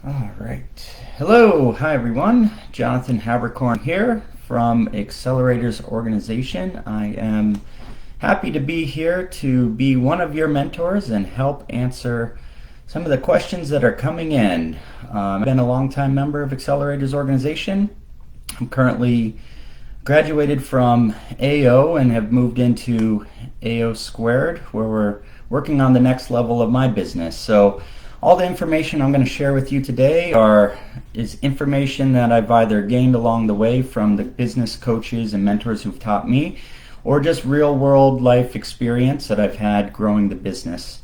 All right. Hello. Hi, everyone. Jonathan Haberkorn here from Accelerators Organization. I am happy to be here to be one of your mentors and help answer some of the questions that are coming in. I've been a longtime member of Accelerators Organization. I'm currently graduated from AO and have moved into AO Squared, where we're working on the next level of my business. So all the information I'm going to share with you today is information that I've either gained along the way from the business coaches and mentors who've taught me, or just real world life experience that I've had growing the business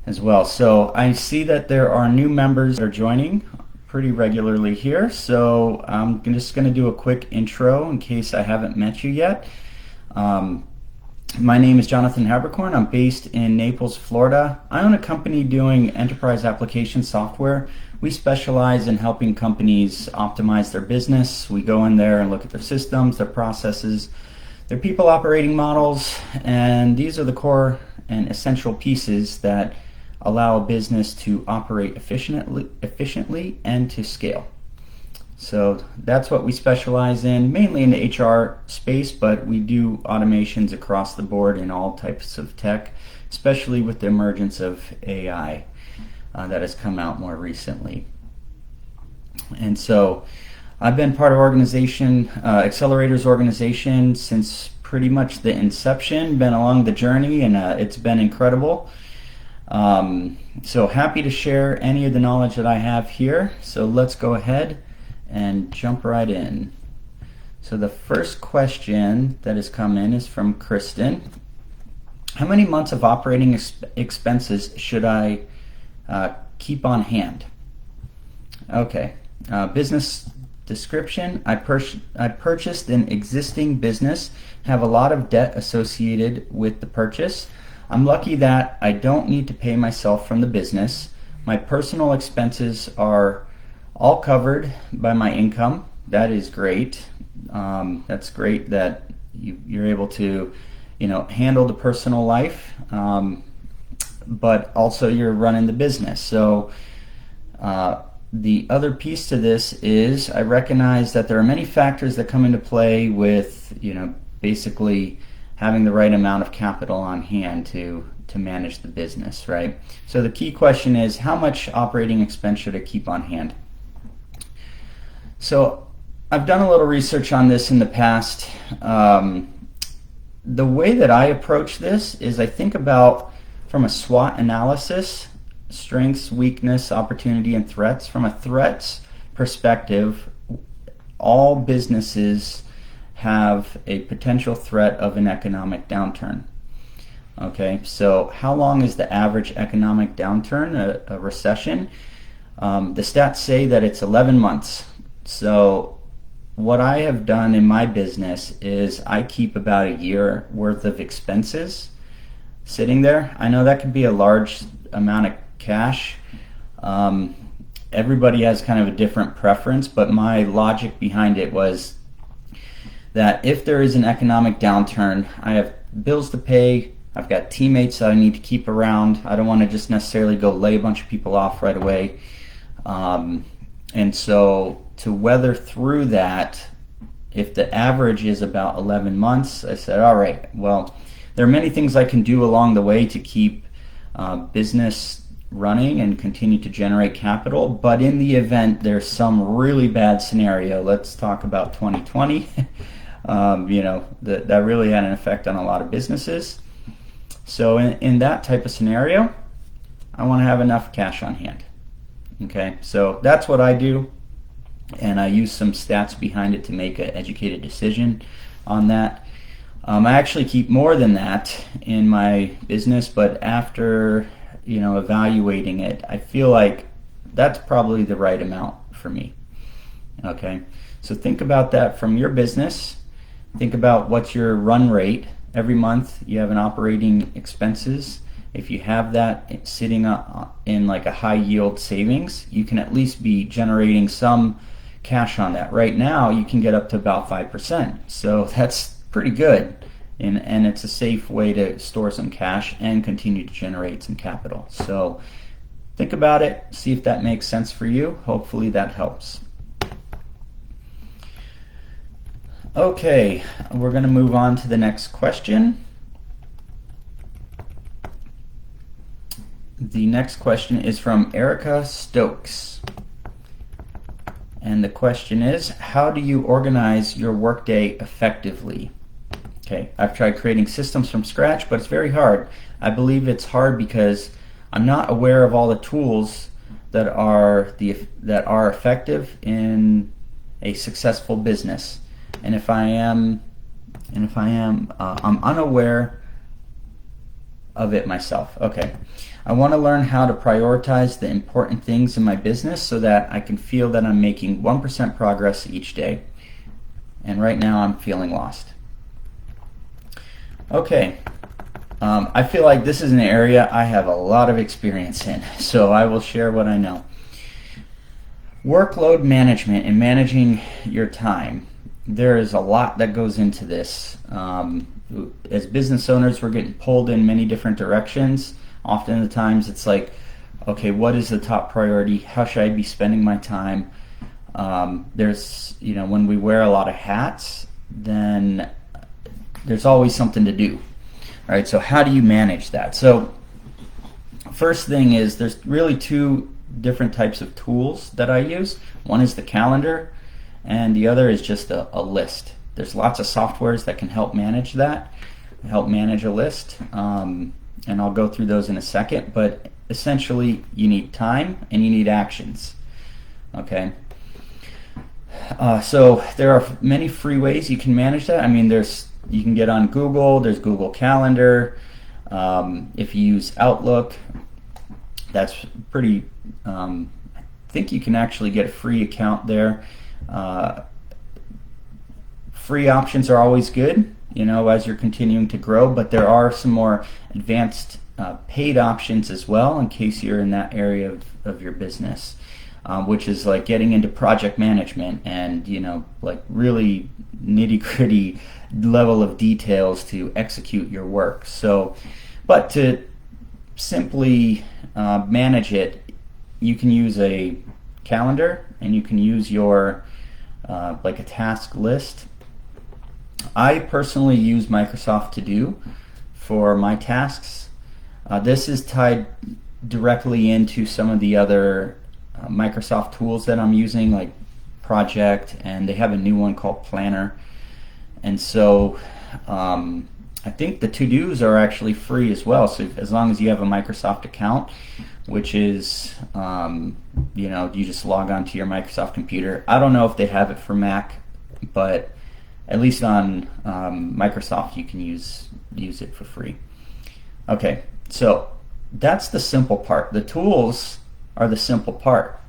as well. So I see that there are new members that are joining pretty regularly here. So I'm just going to do a quick intro in case I haven't met you yet. My name is Jonathan Haberkorn. I'm based in Naples, Florida. I own a company doing enterprise application software. We specialize in helping companies optimize their business. We go in there and look at their systems, their processes, their people operating models, and these are the core and essential pieces that allow a business to operate efficiently and to scale. So that's what we specialize in, mainly in the HR space, but we do automations across the board in all types of tech, especially with the emergence of AI that has come out more recently. And so I've been part of Accelerators Organization since pretty much the inception, been along the journey, and it's been incredible. So happy to share any of the knowledge that I have here. So let's go ahead and jump right in. So the first question that has come in is from Kristen. How many months of operating expenses should I keep on hand? Okay. Business description. I purchased an existing business, have a lot of debt associated with the purchase. I'm lucky that I don't need to pay myself from the business. My personal expenses are all covered by my income. That is great. That's great that you're able to, handle the personal life, but also you're running the business. So the other piece to this is I recognize that there are many factors that come into play with, basically having the right amount of capital on hand to manage the business, right? So the key question is, how much operating expense should I keep on hand? So I've done a little research on this in the past. The way that I approach this is I think about from a SWOT analysis, strengths, weakness, opportunity, and threats. From a threats perspective, all businesses have a potential threat of an economic downturn. Okay, so how long is the average economic downturn, a recession? The stats say that it's 11 months. So what I have done in my business is I keep about a year worth of expenses sitting there. I know that could be a large amount of cash. Everybody has kind of a different preference, but my logic behind it was that if there is an economic downturn, I have bills to pay, I've got teammates that I need to keep around. I don't want to just necessarily go lay a bunch of people off right away. And so to weather through that, if the average is about 11 months, I said, all right, well, there are many things I can do along the way to keep business running and continue to generate capital. But in the event there's some really bad scenario, let's talk about 2020, that really had an effect on a lot of businesses. So in that type of scenario, I want to have enough cash on hand. Okay, so that's what I do, and I use some stats behind it to make an educated decision on that. I actually keep more than that in my business, but after evaluating it, I feel like that's probably the right amount for me. Okay, so think about that from your business. Think about what's your run rate. Every month you have an operating expenses. If you have that sitting in like a high yield savings, you can at least be generating some cash on that. Right now you can get up to about 5%. So that's pretty good. And it's a safe way to store some cash and continue to generate some capital. So think about it, see if that makes sense for you. Hopefully that helps. Okay, we're going to move on to the next question. The next question is from Erica Stokes. And the question is, how do you organize your workday effectively? Okay, I've tried creating systems from scratch, but it's very hard. I believe it's hard because I'm not aware of all the tools that are effective in a successful business. And if I am, I'm unaware of it myself. Okay. I want to learn how to prioritize the important things in my business so that I can feel that I'm making 1% progress each day. And right now I'm feeling lost. Okay. I feel like this is an area I have a lot of experience in, so I will share what I know. Workload management and managing your time. There is a lot that goes into this. As business owners, we're getting pulled in many different directions. Often the times it's like, okay, what is the top priority? How should I be spending my time? There's, when we wear a lot of hats, then there's always something to do. All right, so how do you manage that? So first thing is there's really two different types of tools that I use. One is the calendar, and the other is just a list. There's lots of softwares that can help manage that, help manage a list. And I'll go through those in a second, but essentially you need time and you need actions. Okay. So there are many free ways you can manage that. I mean, you can get on Google, there's Google Calendar. If you use Outlook, that's pretty, I think you can actually get a free account there. Free options are always good, as you're continuing to grow, but there are some more advanced paid options as well in case you're in that area of your business, which is like getting into project management and, like really nitty-gritty level of details to execute your work. So, but to simply manage it, you can use a calendar and you can use your like a task list. I personally use Microsoft To Do for my tasks. This is tied directly into some of the other Microsoft tools that I'm using, like Project, and they have a new one called Planner. And so I think the to-dos are actually free as well. So as long as you have a Microsoft account, which is, you just log on to your Microsoft computer. I don't know if they have it for Mac, but at least on Microsoft you can use it for free. Okay, so that's the simple part. The tools are the simple part.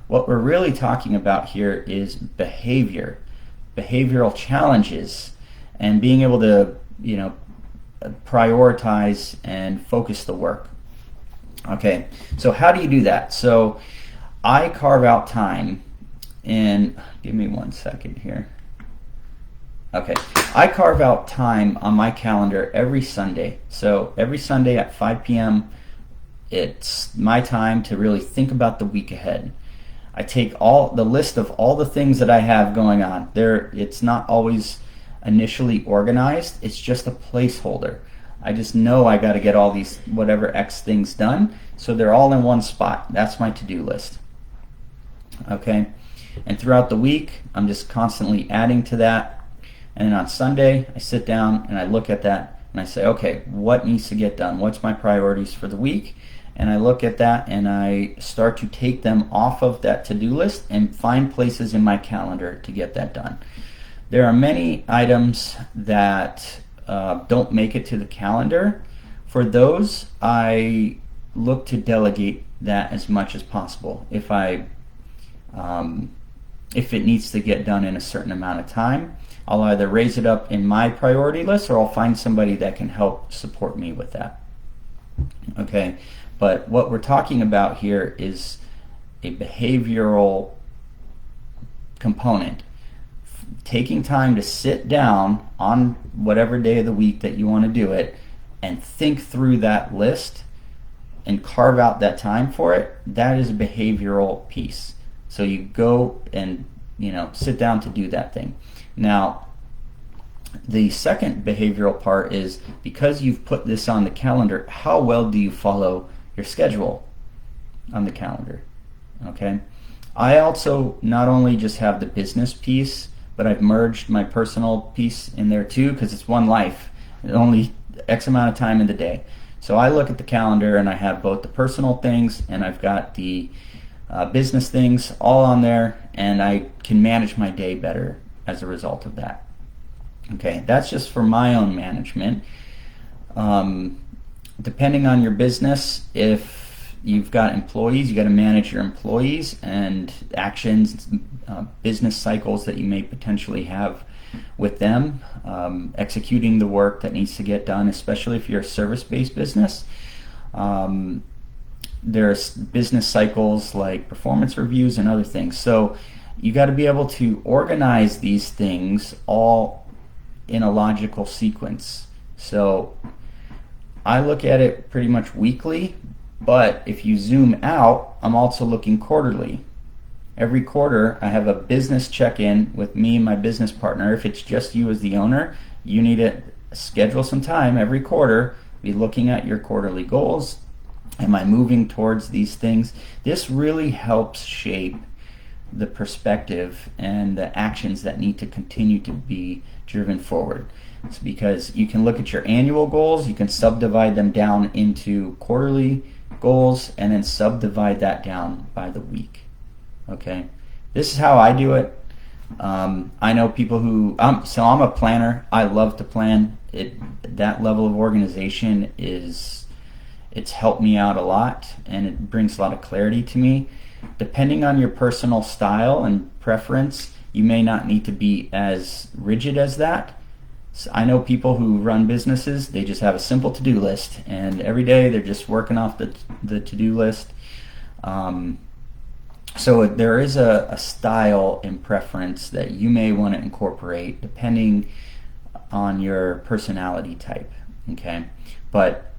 What we're really talking about here is behavioral challenges, and being able to, prioritize and focus the work. Okay, so how do you do that? So I carve out time, and give me 1 second here. Okay, I carve out time on my calendar every Sunday. So every Sunday at 5 p.m. it's my time to really think about the week ahead. I take the list of all the things that I have going on. It's not always initially organized. It's just a placeholder. I just know I got to get all these whatever X things done, so they're all in one spot. That's my to-do list. Okay, and throughout the week, I'm just constantly adding to that. And then on Sunday, I sit down and I look at that and I say, okay, what needs to get done? What's my priorities for the week? And I look at that and I start to take them off of that to-do list and find places in my calendar to get that done. There are many items that don't make it to the calendar. For those, I look to delegate that as much as possible. If it needs to get done in a certain amount of time, I'll either raise it up in my priority list or I'll find somebody that can help support me with that. Okay, but what we're talking about here is a behavioral component. Taking time to sit down on whatever day of the week that you want to do it and think through that list and carve out that time for it, that is a behavioral piece. So you go and sit down to do that thing. Now, the second behavioral part is, because you've put this on the calendar, how well do you follow your schedule on the calendar? Okay. I also not only just have the business piece, but I've merged my personal piece in there too, because it's one life, only X amount of time in the day. So I look at the calendar and I have both the personal things and I've got the business things all on there, and I can manage my day better as a result of that. Okay, that's just for my own management. Depending on your business, if you've got employees, you got to manage your employees and actions, business cycles that you may potentially have with them, executing the work that needs to get done, especially if you're a service-based business. There's business cycles like performance reviews and other things. So you got to be able to organize these things all in a logical sequence. So I look at it pretty much weekly, but if you zoom out, I'm also looking quarterly. Every quarter, I have a business check-in with me and my business partner. If it's just you as the owner, you need to schedule some time every quarter, be looking at your quarterly goals. Am I moving towards these things? This really helps shape the perspective and the actions that need to continue to be driven forward. It's because you can look at your annual goals, you can subdivide them down into quarterly goals, and then subdivide that down by the week. Okay, this is how I do it. I know people who, so I'm a planner. I love to plan. That level of organization it's helped me out a lot, and it brings a lot of clarity to me. Depending on your personal style and preference, you may not need to be as rigid as that. So I know people who run businesses, they just have a simple to-do list, and every day they're just working off the to-do list. So there is a style and preference that you may want to incorporate depending on your personality type, okay? But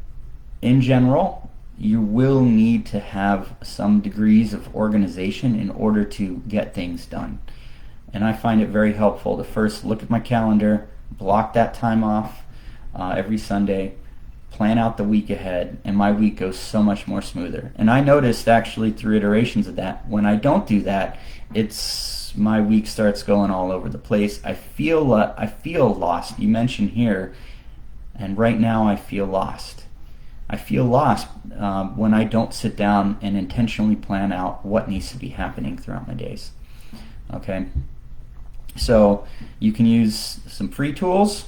in general, you will need to have some degrees of organization in order to get things done. And I find it very helpful to first look at my calendar, block that time off every Sunday, plan out the week ahead, and my week goes so much more smoother. And I noticed actually through iterations of that, when I don't do that, my week starts going all over the place. I feel lost. You mentioned here, and right now I feel lost. I feel lost when I don't sit down and intentionally plan out what needs to be happening throughout my days. Okay, so you can use some free tools.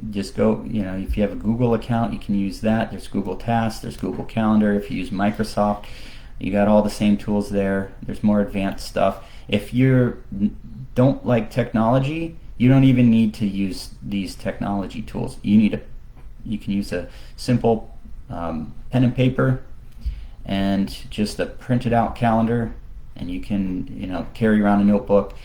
Just go, if you have a Google account, you can use that. There's Google Tasks, there's Google Calendar. If you use Microsoft, you got all the same tools there. There's more advanced stuff. If you don't like technology, you don't even need to use these technology tools. You can use a simple pen and paper and just a printed out calendar, and you can carry around a notebook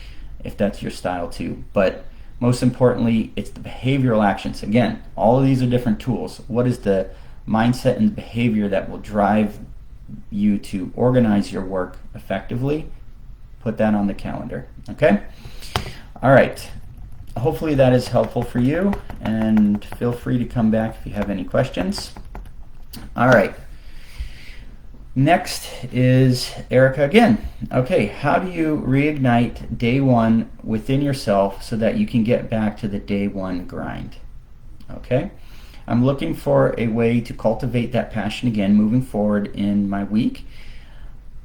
if that's your style too. But most importantly, it's the behavioral actions. Again, all of these are different tools. What is the mindset and behavior that will drive you to organize your work effectively? Put that on the calendar, okay? All right. Hopefully that is helpful for you, and feel free to come back if you have any questions. All right. Next is Erica again. Okay, how do you reignite day one within yourself so that you can get back to the day one grind? Okay, I'm looking for a way to cultivate that passion again moving forward in my week.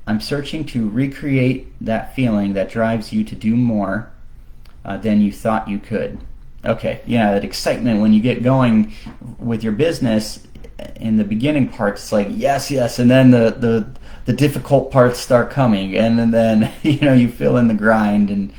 I'm searching to recreate that feeling that drives you to do more than you thought you could. Okay, yeah, that excitement when you get going with your business. In the beginning parts, it's like yes, and then the difficult parts start coming, and then you feel in the grind,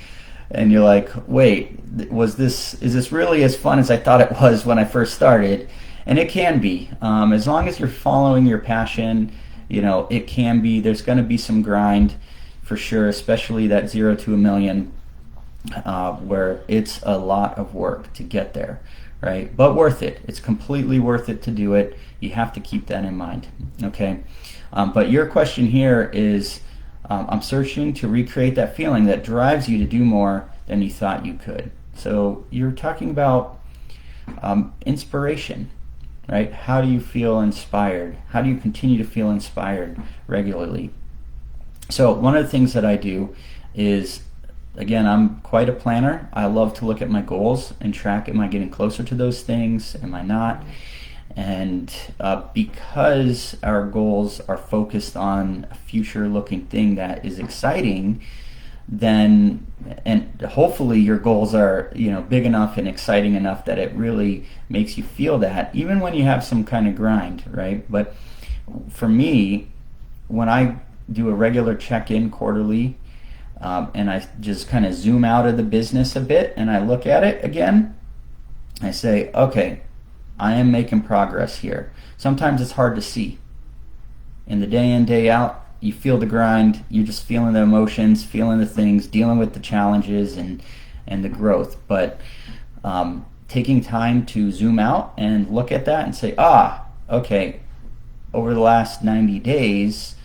and you're like, wait, is this really as fun as I thought it was when I first started? And it can be, as long as you're following your passion. It can be. There's going to be some grind for sure, especially that 0 to a million, where it's a lot of work to get there. Right? But worth it. It's completely worth it to do it. You have to keep that in mind. Okay, but your question here is, I'm searching to recreate that feeling that drives you to do more than you thought you could. So you're talking about inspiration, right? How do you feel inspired? How do you continue to feel inspired regularly? So one of the things that I do is, again, I'm quite a planner. I love to look at my goals and track, am I getting closer to those things? Am I not? And because our goals are focused on a future looking thing that is exciting, then, and hopefully your goals are, big enough and exciting enough that it really makes you feel that, even when you have some kind of grind, right? But for me, when I do a regular check-in quarterly, and I just kind of zoom out of the business a bit and I look at it again, I say, okay, I am making progress here. Sometimes it's hard to see. In the day in, day out, you feel the grind, you're just feeling the emotions, feeling the things, dealing with the challenges and the growth. But taking time to zoom out and look at that and say, okay, over the last 90 days,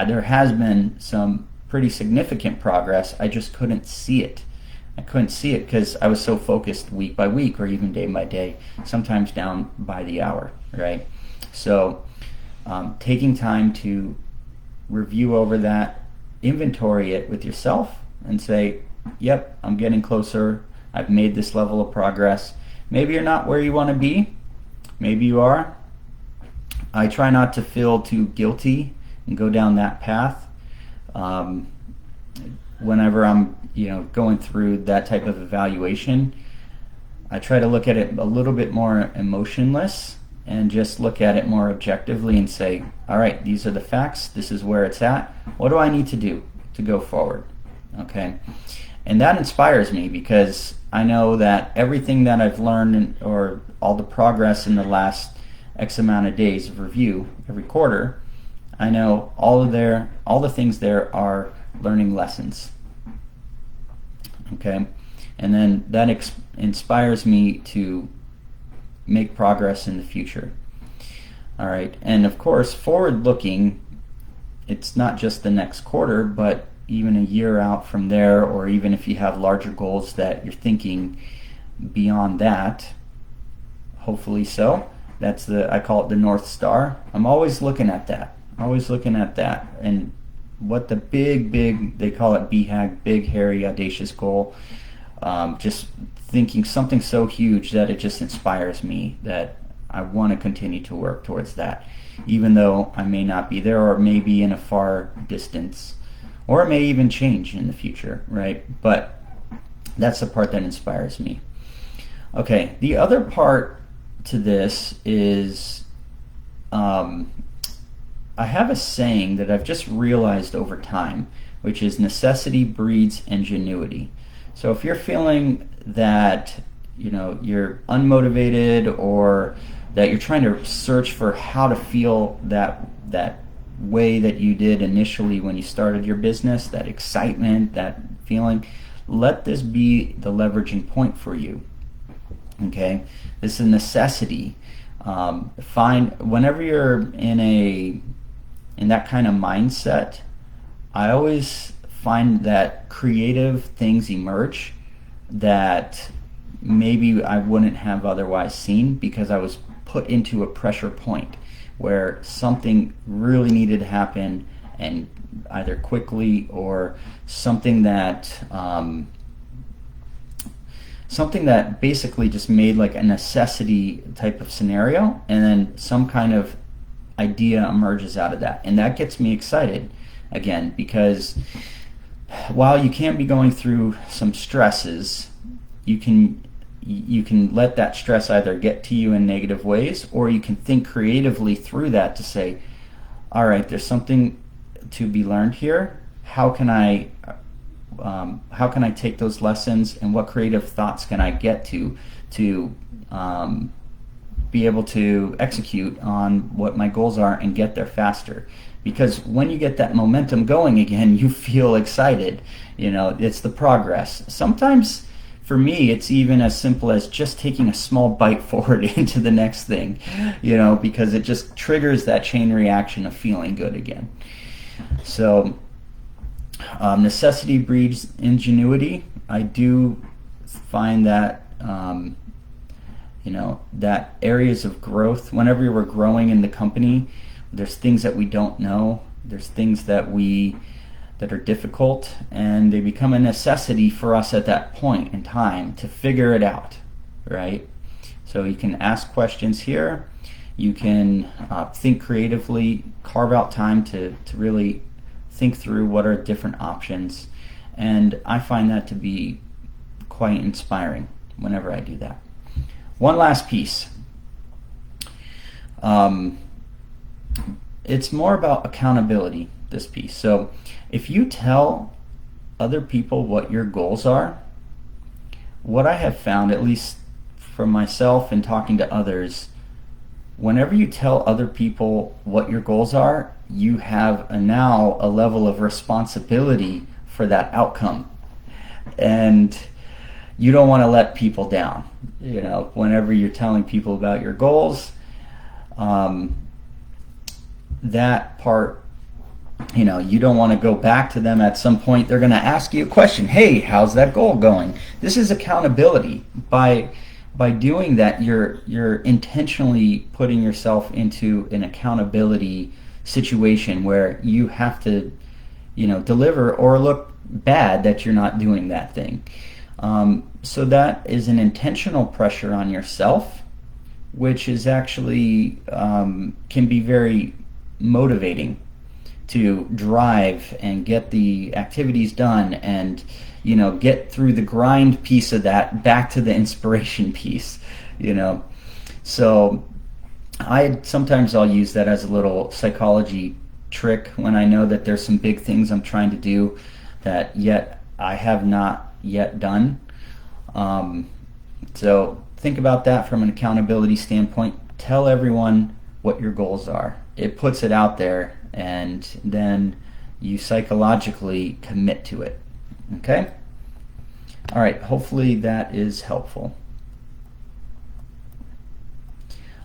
there has been some pretty significant progress. I just couldn't see it. I couldn't see it because I was so focused week by week or even day by day, sometimes down by the hour, right? So taking time to review over that, inventory it with yourself and say, yep, I'm getting closer. I've made this level of progress. Maybe you're not where you want to be. Maybe you are. I try not to feel too guilty and go down that path. Whenever I'm going through that type of evaluation, I try to look at it a little bit more emotionless and just look at it more objectively and say, all right, these are the facts, this is where it's at, what do I need to do to go forward? Okay, and that inspires me because I know that everything that I've learned or all the progress in the last X amount of days of review every quarter, I know all the things there are learning lessons. Okay, and then that inspires me to make progress in the future. All right, and of course, forward looking, it's not just the next quarter, but even a year out from there, or even if you have larger goals that you're thinking beyond that, hopefully so. That's I call it the North Star. I'm always looking at that. And what the big, they call it BHAG, big, hairy, audacious goal. Just thinking something so huge that it just inspires me that I want to continue to work towards that, even though I may not be there or may be in a far distance, or it may even change in the future, right? But that's the part that inspires me. Okay, the other part to this is I have a saying that I've just realized over time, which is necessity breeds ingenuity. So if you're feeling that you're unmotivated or that you're trying to search for how to feel that way that you did initially when you started your business, that excitement, that feeling, let this be the leveraging point for you. Okay, this is a necessity. Find whenever you're in that kind of mindset, I always find that creative things emerge that maybe I wouldn't have otherwise seen because I was put into a pressure point where something really needed to happen, and either quickly or something that basically just made like a necessity type of scenario, and then some kind of idea emerges out of that, and that gets me excited again, because while you can be going through some stresses, you can let that stress either get to you in negative ways, or you can think creatively through that to say, all right, there's something to be learned here. How can I take those lessons, and what creative thoughts can I get to be able to execute on what my goals are and get there faster? Because when you get that momentum going again, you feel excited. It's the progress. Sometimes for me, it's even as simple as just taking a small bite forward into the next thing, because it just triggers that chain reaction of feeling good again. So necessity breeds ingenuity. I do find that that areas of growth, whenever we're growing in the company, there's things that we don't know, there's things that are difficult, and they become a necessity for us at that point in time to figure it out, right? So you can ask questions here, you can think creatively, carve out time to really think through what are different options, and I find that to be quite inspiring whenever I do that. One last piece. It's more about accountability, this piece. So if you tell other people what your goals are, what I have found, at least for myself and talking to others, whenever you tell other people what your goals are, you have now a level of responsibility for that outcome. And you don't want to let people down. Whenever you're telling people about your goals, that part, you don't want to go back to them at some point. They're going to ask you a question. Hey, how's that goal going? This is accountability. By doing that, you're intentionally putting yourself into an accountability situation where you have to, deliver or look bad that you're not doing that thing. So that is an intentional pressure on yourself, which is actually can be very motivating to drive and get the activities done and get through the grind piece of that back to the inspiration piece. So sometimes I'll use that as a little psychology trick when I know that there's some big things I'm trying to do that yet I have not yet done. So think about that from an accountability standpoint. Tell everyone what your goals are. It puts it out there, and then you psychologically commit to it. Okay? All right, hopefully that is helpful.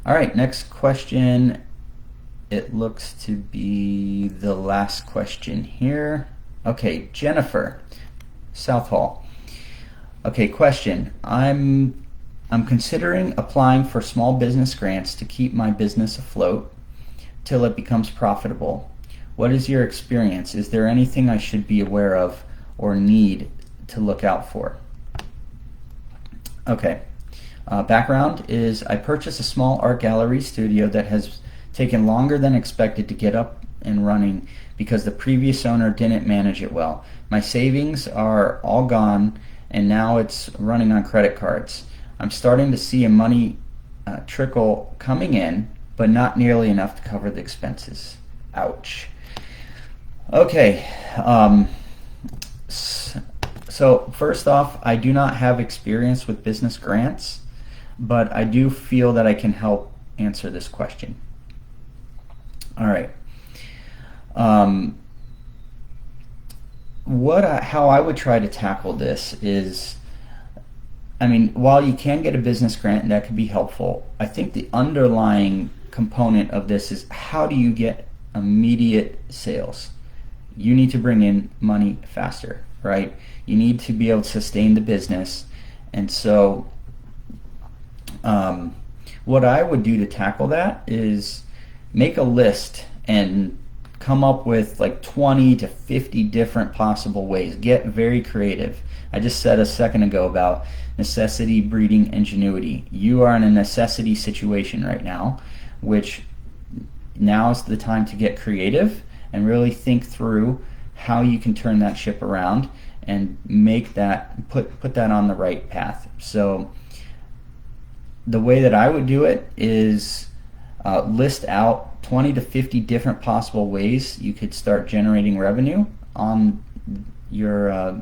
All right, next question. It looks to be the last question here. Okay, Jennifer, South Hall. Okay, question. I'm considering applying for small business grants to keep my business afloat till it becomes profitable. What is your experience? Is there anything I should be aware of or need to look out for? Okay. Background is I purchased a small art gallery studio that has taken longer than expected to get up and running because the previous owner didn't manage it well. My savings are all gone and now it's running on credit cards. I'm starting to see a money trickle coming in, but not nearly enough to cover the expenses. Ouch. Okay. So first off, I do not have experience with business grants, but I do feel that I can help answer this question. All right. How I would try to tackle this is, while you can get a business grant and that could be helpful, I think the underlying component of this is how do you get immediate sales? You need to bring in money faster, right? You need to be able to sustain the business. And so what I would do to tackle that is make a list and come up with like 20 to 50 different possible ways. Get very creative. I just said a second ago about necessity breeding ingenuity. You are in a necessity situation right now, which now is the time to get creative and really think through how you can turn that ship around and make that, put that on the right path. So the way that I would do it is list out 20 to 50 different possible ways you could start generating revenue on your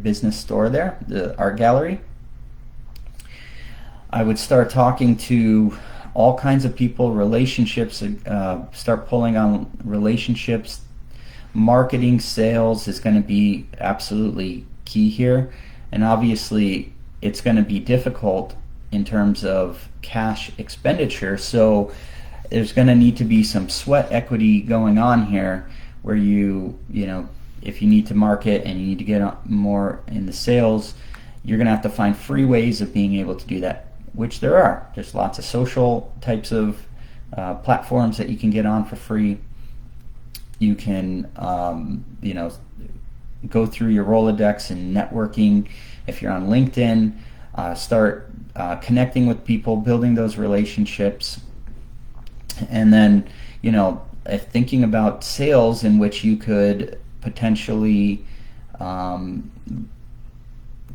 business store there, the art gallery. I would start talking to all kinds of people, relationships, start pulling on relationships. Marketing, sales is going to be absolutely key here. And obviously, it's going to be difficult in terms of cash expenditure. So there's going to need to be some sweat equity going on here, where you know, if you need to market and you need to get more in the sales, you're going to have to find free ways of being able to do that, which there are. There's lots of social types of platforms that you can get on for free. You can, you know, go through your Rolodex and networking. If you're on LinkedIn, start connecting with people, building those relationships, and then, you know, thinking about sales in which you could potentially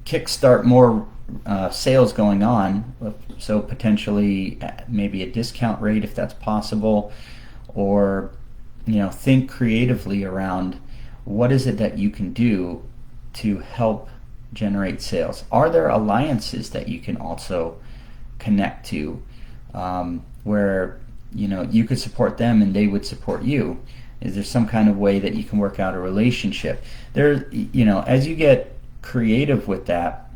kickstart more sales going on. So potentially maybe a discount rate if that's possible, or, you know, think creatively around what is it that you can do to help generate sales. Are there alliances that you can also connect to, where, you know, you could support them and they would support you? Is there some kind of way that you can work out a relationship? There, you know, as you get creative with that,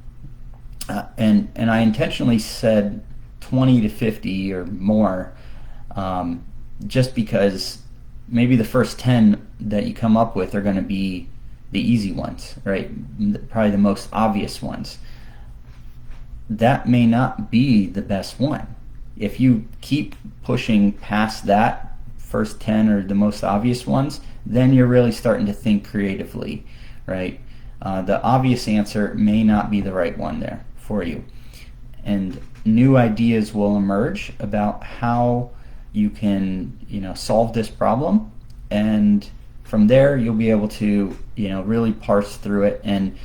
and I intentionally said 20 to 50 or more, just because maybe the first 10 that you come up with are going to be the easy ones, right? Probably the most obvious ones. That may not be the best one. If you keep pushing past that first 10 or the most obvious ones, then you're really starting to think creatively, right? The obvious answer may not be the right one there for you. And new ideas will emerge about how you can, you know, solve this problem, and from there you'll be able to, you know, really parse through it and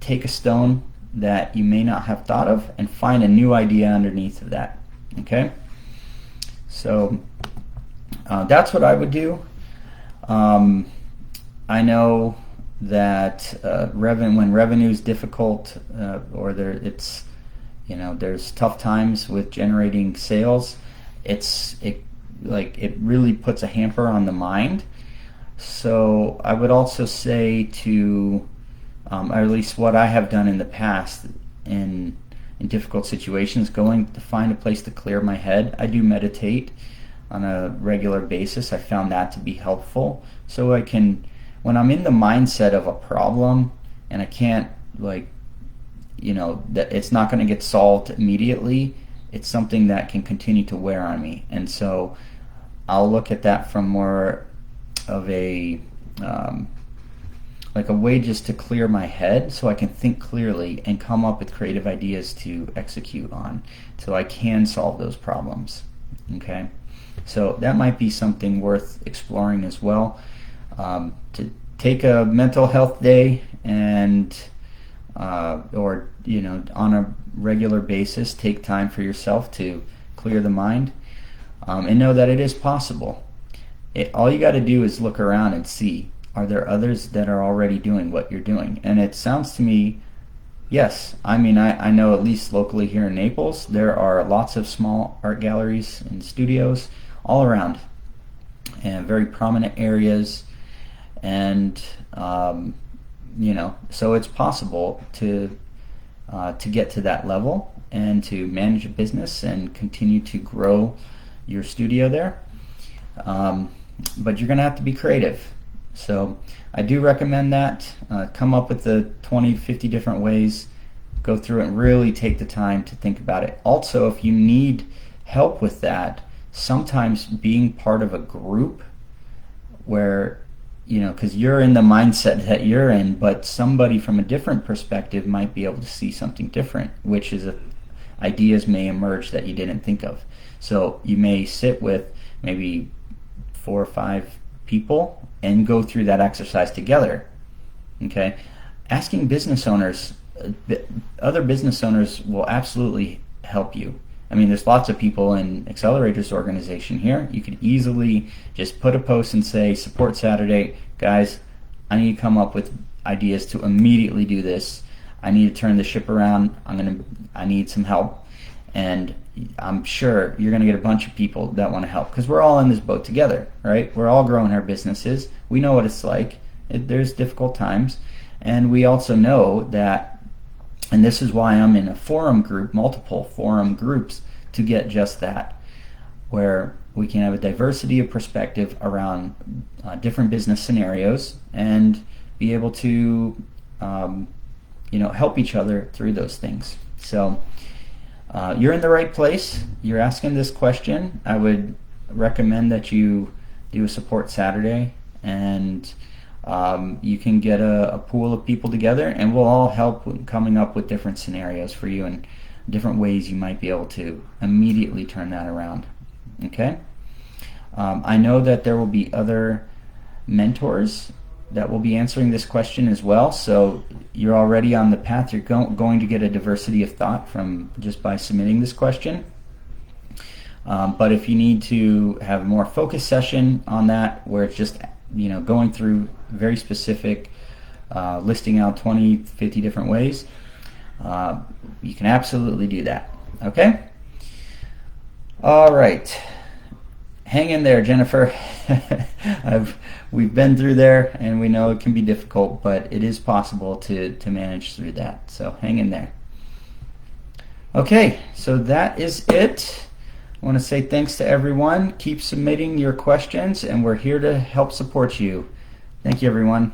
take a stone that you may not have thought of and find a new idea underneath of that. Okay, so that's what I would do. I know that when revenue is difficult, or it's, you know, there's tough times with generating sales, it really puts a hamper on the mind. So I would also say to, or at least what I have done in the past in difficult situations, going to find a place to clear my head. I do meditate on a regular basis. I found that to be helpful. So I can, when I'm in the mindset of a problem and I can't, like, you know, that it's not going to get solved immediately, it's something that can continue to wear on me. And so I'll look at that from more of a like a way just to clear my head so I can think clearly and come up with creative ideas to execute on so I can solve those problems. Okay, so that might be something worth exploring as well. To take a mental health day and or, you know, on a regular basis, take time for yourself to clear the mind, and know that it is possible. All you got to do is look around and see, are there others that are already doing what you're doing? And it sounds to me, yes. I mean, I know at least locally here in Naples, there are lots of small art galleries and studios all around, and very prominent areas. And you know, so it's possible to get to that level and to manage a business and continue to grow your studio there. But you're going to have to be creative. So I do recommend that. Come up with the 20, 50 different ways. Go through it and really take the time to think about it. Also, if you need help with that, sometimes being part of a group where, you know, because you're in the mindset that you're in, but somebody from a different perspective might be able to see something different, which is ideas may emerge that you didn't think of. So you may sit with maybe 4 or 5 people and go through that exercise together. Okay, asking business owners, other business owners will absolutely help you. I mean, there's lots of people in Accelerators organization here. You could easily just put a post and say, support Saturday, guys, I need to come up with ideas to immediately do this. I need to turn the ship around. I need some help. And I'm sure you're going to get a bunch of people that want to help, because we're all in this boat together, right? We're all growing our businesses. We know what it's like. There's difficult times. And we also know that And this is why I'm in a forum group, multiple forum groups, to get just that, where we can have a diversity of perspective around different business scenarios and be able to help each other through those things. So you're in the right place. You're asking this question. I would recommend that you do a support Saturday, and you can get a pool of people together, and we'll all help with coming up with different scenarios for you and different ways you might be able to immediately turn that around. Okay? I know that there will be other mentors that will be answering this question as well, so you're already on the path. You're going to get a diversity of thought from just by submitting this question. But if you need to have a more focused session on that, where it's just going through very specific, listing out 20, 50 different ways, you can absolutely do that. Okay? All right. Hang in there, Jennifer. We've been through there, and we know it can be difficult, but it is possible to manage through that. So hang in there. Okay, so that is it. I want to say thanks to everyone. Keep submitting your questions, and we're here to help support you. Thank you, everyone.